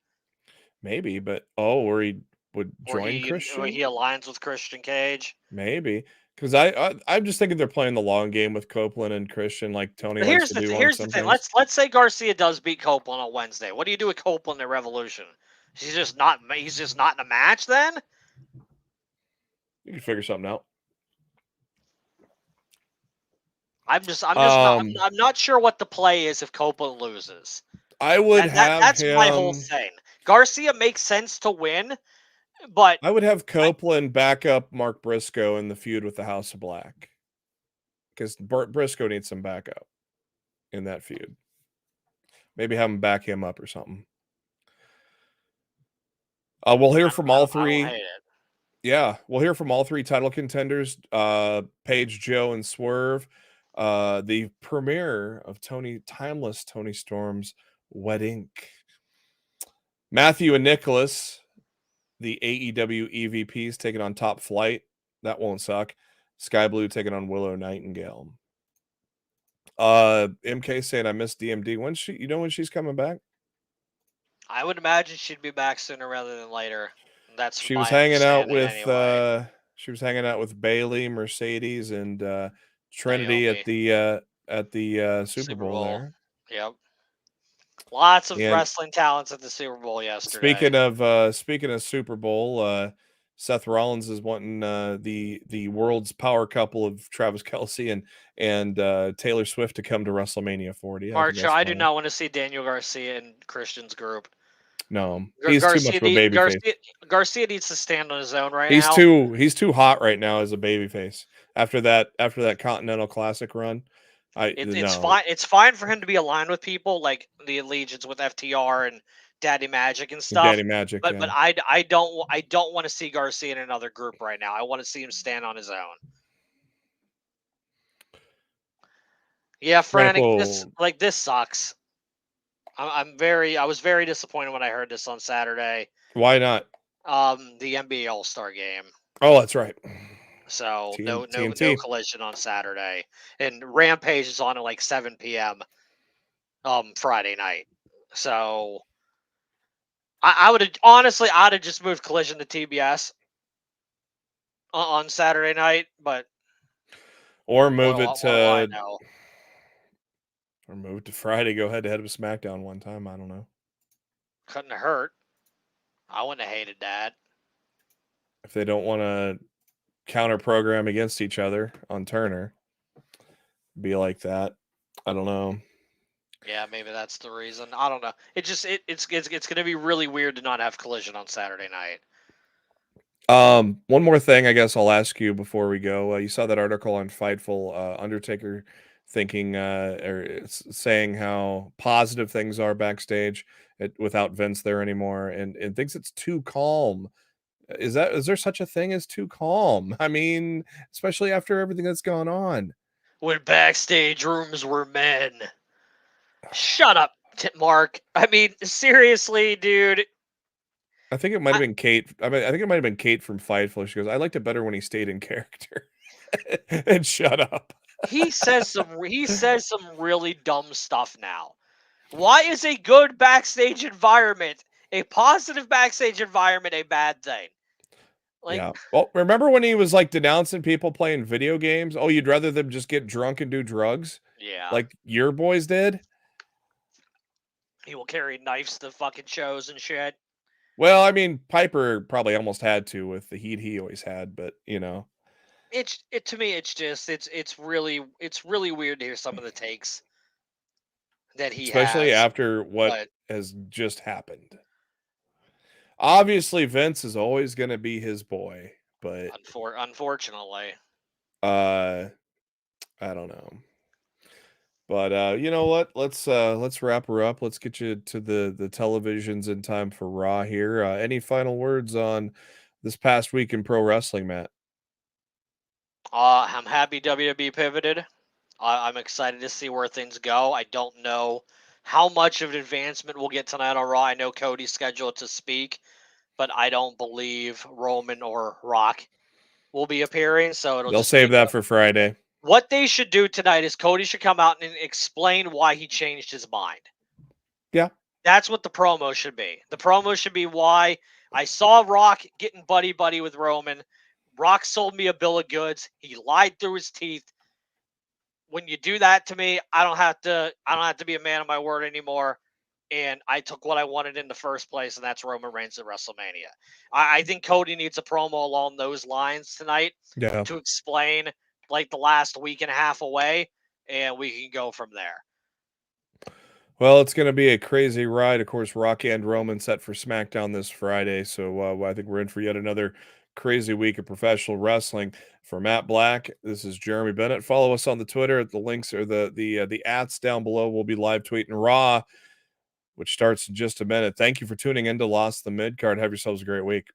[SPEAKER 1] Maybe, but or he would join Christian.
[SPEAKER 2] Or he aligns with Christian Cage.
[SPEAKER 1] Maybe, because I'm just thinking they're playing the long game with Copeland and Christian, like Tony likes to do.
[SPEAKER 2] Here's the thing. Let's say Garcia does beat Copeland on Wednesday. What do you do with Copeland at Revolution? He's just not in a match then?
[SPEAKER 1] You can figure something out.
[SPEAKER 2] I'm not sure what the play is if Copeland loses.
[SPEAKER 1] That's
[SPEAKER 2] my whole thing. Garcia makes sense to win, but
[SPEAKER 1] I would have Copeland back up Mark Briscoe in the feud with the House of Black, because Briscoe needs some backup in that feud. Maybe have him back him up or something. We'll hear from all three. Yeah, we'll hear from all three title contenders, Paige, Joe, and Swerve. The premiere of Timeless Tony Storm's Wedding. Matthew and Nicholas, the AEW EVPs, taking on Top Flight. That won't suck. Sky Blue taking on Willow Nightingale. MK saying I missed DMD. When she's coming back?
[SPEAKER 2] I would imagine she'd be back sooner rather than later.
[SPEAKER 1] She was hanging out with Bailey, Mercedes, and Trinity Naomi at the Super Bowl there.
[SPEAKER 2] Yep. Lots of wrestling talents at the Super Bowl yesterday.
[SPEAKER 1] Speaking of Super Bowl, Seth Rollins is wanting the world's power couple of Travis Kelce and Taylor Swift to come to WrestleMania 40.
[SPEAKER 2] Marcho, I do not want to see Daniel Garcia in Christian's group.
[SPEAKER 1] No, he's too much of a babyface.
[SPEAKER 2] Garcia needs to stand on his own now.
[SPEAKER 1] He's too hot right now as a babyface. After that Continental Classic run,
[SPEAKER 2] it's fine for him to be aligned with people like the Allegiance with FTR and Daddy Magic and stuff. But I don't want to see Garcia in another group right now. I want to see him stand on his own. Yeah, Frantic, this sucks. I was very disappointed when I heard this on Saturday.
[SPEAKER 1] Why not?
[SPEAKER 2] The NBA All-Star game.
[SPEAKER 1] Oh, that's right.
[SPEAKER 2] So no Collision on Saturday, and Rampage is on at like 7 p.m. Friday night. So I'd have just moved Collision to TBS on Saturday night, but
[SPEAKER 1] Or move
[SPEAKER 2] What
[SPEAKER 1] it
[SPEAKER 2] do I
[SPEAKER 1] to
[SPEAKER 2] know?
[SPEAKER 1] Friday. Go head to head with SmackDown one time. I don't know.
[SPEAKER 2] Couldn't have hurt. I wouldn't have hated that.
[SPEAKER 1] If they don't want to counter program against each other on Turner, be like that. I don't know.
[SPEAKER 2] Yeah, maybe that's the reason. I don't know. It's going to be really weird to not have Collision on Saturday night.
[SPEAKER 1] One more thing, I guess I'll ask you before we go. You saw that article on Fightful, Undertaker thinking or saying how positive things are backstage without Vince there anymore, and thinks it's too calm. Is there such a thing as too calm? I mean, especially after everything that's gone on.
[SPEAKER 2] When backstage rooms were men. Shut up, Mark. I mean, seriously, dude.
[SPEAKER 1] I think it might have been Kate. I think it might have been Kate from Fightful. She goes, "I liked it better when he stayed in character." And shut up.
[SPEAKER 2] He says some really dumb stuff now. Why is a good backstage environment, a positive backstage environment, a bad thing? Like,
[SPEAKER 1] yeah. Well, remember when he was like denouncing people playing video games? Oh, you'd rather them just get drunk and do drugs?
[SPEAKER 2] yeah.
[SPEAKER 1] Like your boys did?
[SPEAKER 2] He will carry knives to fucking shows and shit.
[SPEAKER 1] Well, I mean, Piper probably almost had to with the heat he always had, but you know.
[SPEAKER 2] To me it's really weird to hear some of the takes that he
[SPEAKER 1] Especially
[SPEAKER 2] has.
[SPEAKER 1] after what
[SPEAKER 2] But
[SPEAKER 1] has just happened. Obviously, Vince is always going to be his boy, but
[SPEAKER 2] unfortunately,
[SPEAKER 1] I don't know. But you know what? Let's wrap her up. Let's get you to the televisions in time for Raw here. Any final words on this past week in pro wrestling, Matt?
[SPEAKER 2] I'm happy WWE pivoted. I'm excited to see where things go. I don't know how much of an advancement we'll get tonight on Raw. I know Cody's scheduled to speak, but I don't believe Roman or Rock will be appearing. So it'll
[SPEAKER 1] They'll
[SPEAKER 2] just be
[SPEAKER 1] save that for Friday.
[SPEAKER 2] what they should do tonight is Cody should come out and explain why he changed his mind.
[SPEAKER 1] Yeah.
[SPEAKER 2] That's what the promo should be. The promo should be why I saw Rock getting buddy with Roman. Rock sold me a bill of goods. He lied through his teeth. When you do that to me, I don't have to be a man of my word anymore. And I took what I wanted in the first place, and that's Roman Reigns at WrestleMania. I think Cody needs a promo along those lines tonight to explain like the last week and a half away, and we can go from there.
[SPEAKER 1] Well, it's going to be a crazy ride. Of course, Rock and Roman set for SmackDown this Friday. So I think we're in for yet another crazy week of professional wrestling. For Matt Black, this is Jeremy Bennett. Follow us on the Twitter. The links are the ats down below. We'll be live tweeting Raw, which starts in just a minute. Thank you for tuning in to Lost the Midcard. Have yourselves a great week.